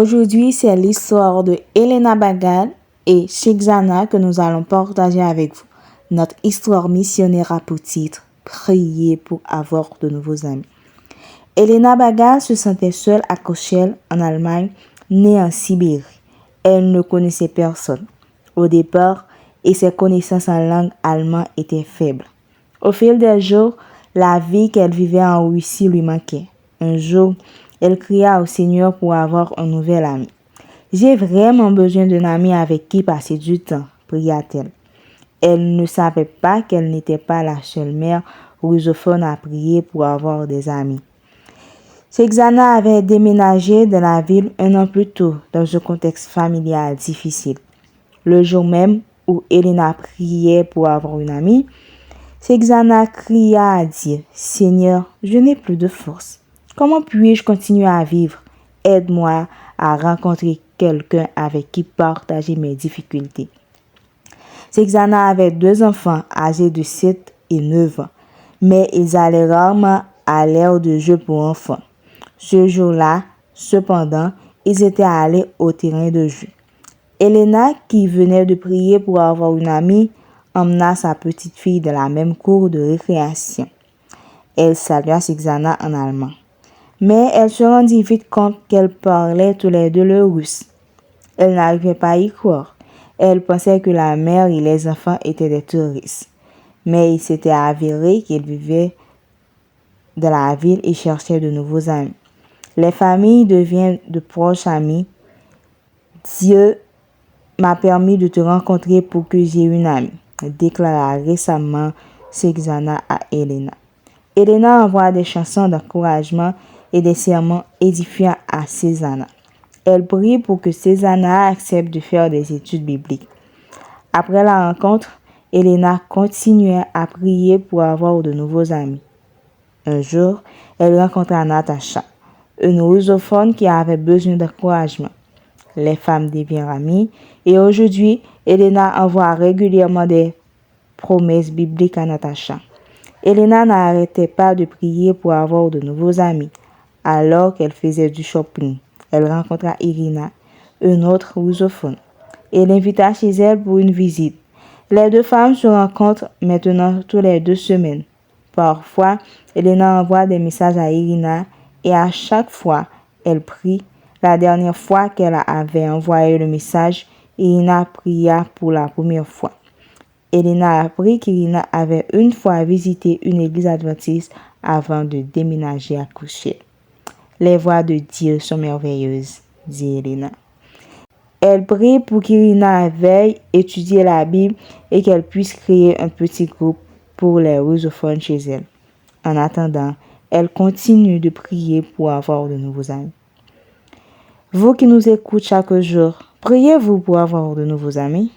Aujourd'hui, c'est l'histoire de Elena Bagal et Shekzana que nous allons partager avec vous. Notre histoire missionnaire a pour titre « Prier pour avoir de nouveaux amis ». Elena Bagal se sentait seule à Kochel, en Allemagne, née en Sibérie. Elle ne connaissait personne au départ et ses connaissances en langue allemande étaient faibles. Au fil des jours, la vie qu'elle vivait en Russie lui manquait. Un jour, elle cria au Seigneur pour avoir un nouvel ami. « J'ai vraiment besoin d'un ami avec qui passer du temps », pria-t-elle. Elle ne savait pas qu'elle n'était pas la seule mère russophone à prier pour avoir des amis. Shekzana avait déménagé dans la ville un an plus tôt dans un contexte familial difficile. Le jour même où Elena priait pour avoir une amie, Shekzana cria à Dieu, « Seigneur, je n'ai plus de force. Comment puis-je continuer à vivre? Aide-moi à rencontrer quelqu'un avec qui partager mes difficultés. » Shekzana avait 2 enfants âgés de 7 et 9 ans, mais ils allaient rarement à l'aire de jeu pour enfants. Ce jour-là, cependant, ils étaient allés au terrain de jeu. Elena, qui venait de prier pour avoir une amie, emmena sa petite fille dans la même cour de récréation. Elle salua Shekzana en allemand. Mais elle se rendit vite compte qu'elles parlaient tous les deux le russe. Elle n'arrivait pas à y croire. Elle pensait que la mère et les enfants étaient des touristes. Mais il s'était avéré qu'ils vivaient dans la ville et cherchaient de nouveaux amis. Les familles deviennent de proches amis. Dieu m'a permis de te rencontrer pour que j'aie une amie, déclara récemment Shekzana à Elena. Elena envoie des chansons d'encouragement et des sermons édifiants à Shekzana. Elle prie pour que Shekzana accepte de faire des études bibliques. Après la rencontre, Elena continuait à prier pour avoir de nouveaux amis. Un jour, elle rencontra Natasha, une russophone qui avait besoin d'encouragement. Les femmes deviennent amies et aujourd'hui, Elena envoie régulièrement des promesses bibliques à Natasha. Elena n'arrêtait pas de prier pour avoir de nouveaux amis. Alors qu'elle faisait du shopping, elle rencontra Irina, une autre russophone, et l'invita chez elle pour une visite. Les 2 femmes se rencontrent maintenant toutes les 2 semaines. Parfois, Elena envoie des messages à Irina et à chaque fois, elle prie. La dernière fois qu'elle avait envoyé le message, Irina pria pour la première fois. Elena a appris qu'Irina avait une fois visité une église adventiste avant de déménager à Kochel. Les voies de Dieu sont merveilleuses, dit Elena. Elle prie pour qu'Irina veuille étudier la Bible et qu'elle puisse créer un petit groupe pour les russophones chez elle. En attendant, elle continue de prier pour avoir de nouveaux amis. Vous qui nous écoutez chaque jour, priez-vous pour avoir de nouveaux amis?